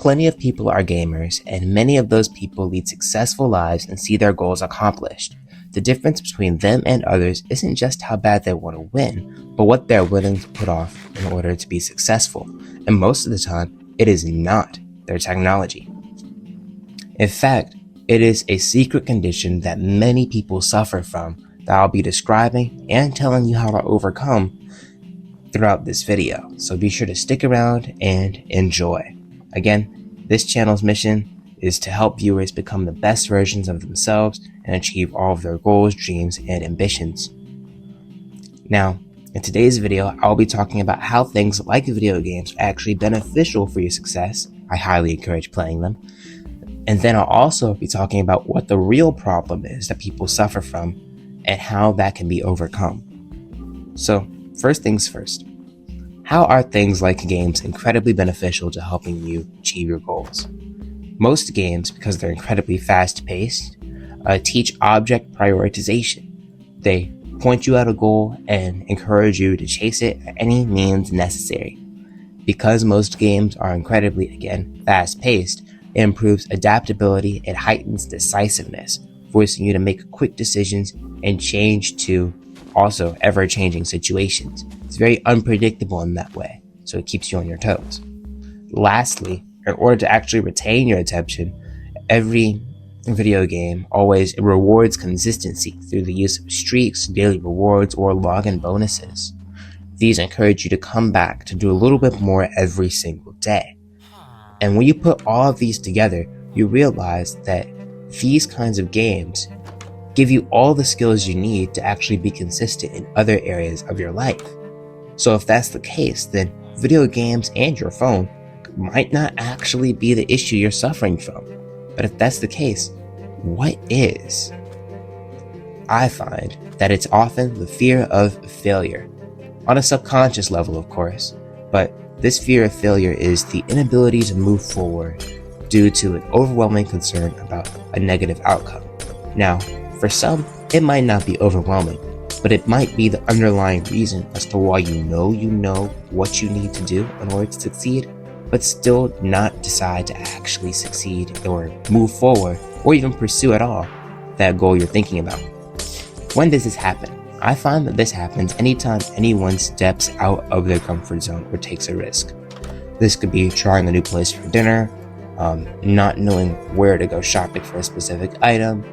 Plenty of people are gamers, and many of those people lead successful lives and see their goals accomplished. The difference between them and others isn't just how bad they want to win, but what they're willing to put off in order to be successful. And most of the time, it is not their technology. In fact, it is a secret condition that many people suffer from that I'll be describing and telling you how to overcome throughout this video. So be sure to stick around and enjoy. Again, this channel's mission is to help viewers become the best versions of themselves and achieve all of their goals, dreams, and ambitions. Now, in today's video, I'll be talking about how things like video games are actually beneficial for your success. I highly encourage playing them. And then I'll also be talking about what the real problem is that people suffer from and how that can be overcome. So, first things first. How are things like games incredibly beneficial to helping you achieve your goals? Most games, because they're incredibly fast-paced, teach object prioritization. They point you at a goal and encourage you to chase it at any means necessary. Because most games are incredibly, again, fast-paced, it improves adaptability and heightens decisiveness, forcing you to make quick decisions and change to also ever-changing situations. It's very unpredictable in that way, so it keeps you on your toes. Lastly, in order to actually retain your attention, every video game always rewards consistency through the use of streaks, daily rewards, or login bonuses. These encourage you to come back to do a little bit more every single day. And when you put all of these together, you realize that these kinds of games give you all the skills you need to actually be consistent in other areas of your life. So if that's the case, then video games and your phone might not actually be the issue you're suffering from. But if that's the case, what is? I find that it's often the fear of failure. On a subconscious level, of course, but this fear of failure is the inability to move forward due to an overwhelming concern about a negative outcome. Now, for some, it might not be overwhelming, but it might be the underlying reason as to why you know what you need to do in order to succeed, but still not decide to actually succeed or move forward or even pursue at all that goal you're thinking about. When does this happen? I find that this happens anytime anyone steps out of their comfort zone or takes a risk. This could be trying a new place for dinner, not knowing where to go shopping for a specific item,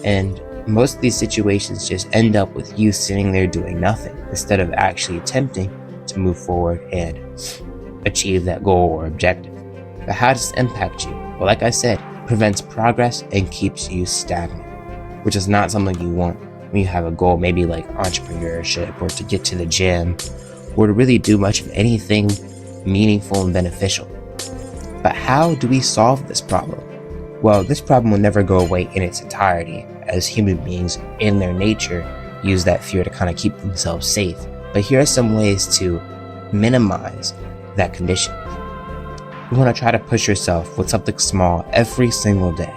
and most of these situations just end up with you sitting there doing nothing instead of actually attempting to move forward and achieve that goal or objective. But how does it impact you? Well, like I said, it prevents progress and keeps you stagnant, which is not something you want when you have a goal, maybe like entrepreneurship or to get to the gym or to really do much of anything meaningful and beneficial. But how do we solve this problem? Well, this problem will never go away in its entirety, as human beings in their nature use that fear to kind of keep themselves safe. But here are some ways to minimize that condition. You want to try to push yourself with something small every single day,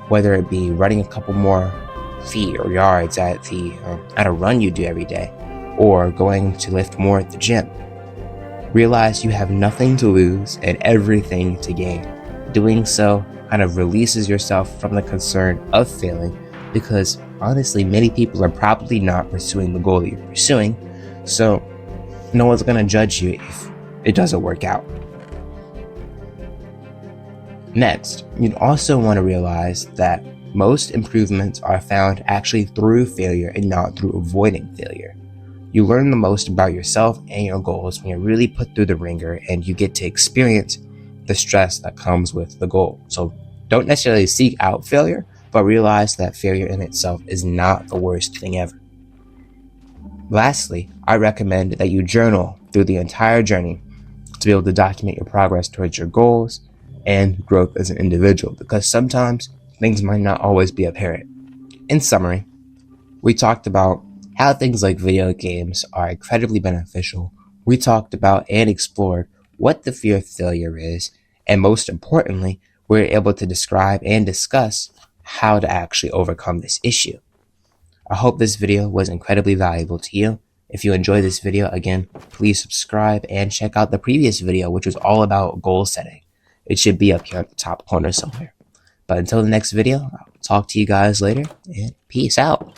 whether it be running a couple more feet or yards at a run you do every day, or going to lift more at the gym. Realize you have nothing to lose and everything to gain. Doing so kind of releases yourself from the concern of failing, because honestly, many people are probably not pursuing the goal that you're pursuing, so no one's going to judge you if it doesn't work out. Next, you'd also want to realize that most improvements are found actually through failure and not through avoiding failure. You learn the most about yourself and your goals when you're really put through the ringer and you get to experience the stress that comes with the goal. So don't necessarily seek out failure, but realize that failure in itself is not the worst thing ever. Lastly, I recommend that you journal through the entire journey to be able to document your progress towards your goals and growth as an individual, because sometimes things might not always be apparent. In summary, we talked about how things like video games are incredibly beneficial. We talked about and explored what the fear of failure is, and most importantly, we were able to describe and discuss how to actually overcome this issue. I hope this video was incredibly valuable to you. If you enjoyed this video, again, please subscribe and check out the previous video, which was all about goal setting. It should be up here at the top corner somewhere. But until the next video, I'll talk to you guys later, and peace out.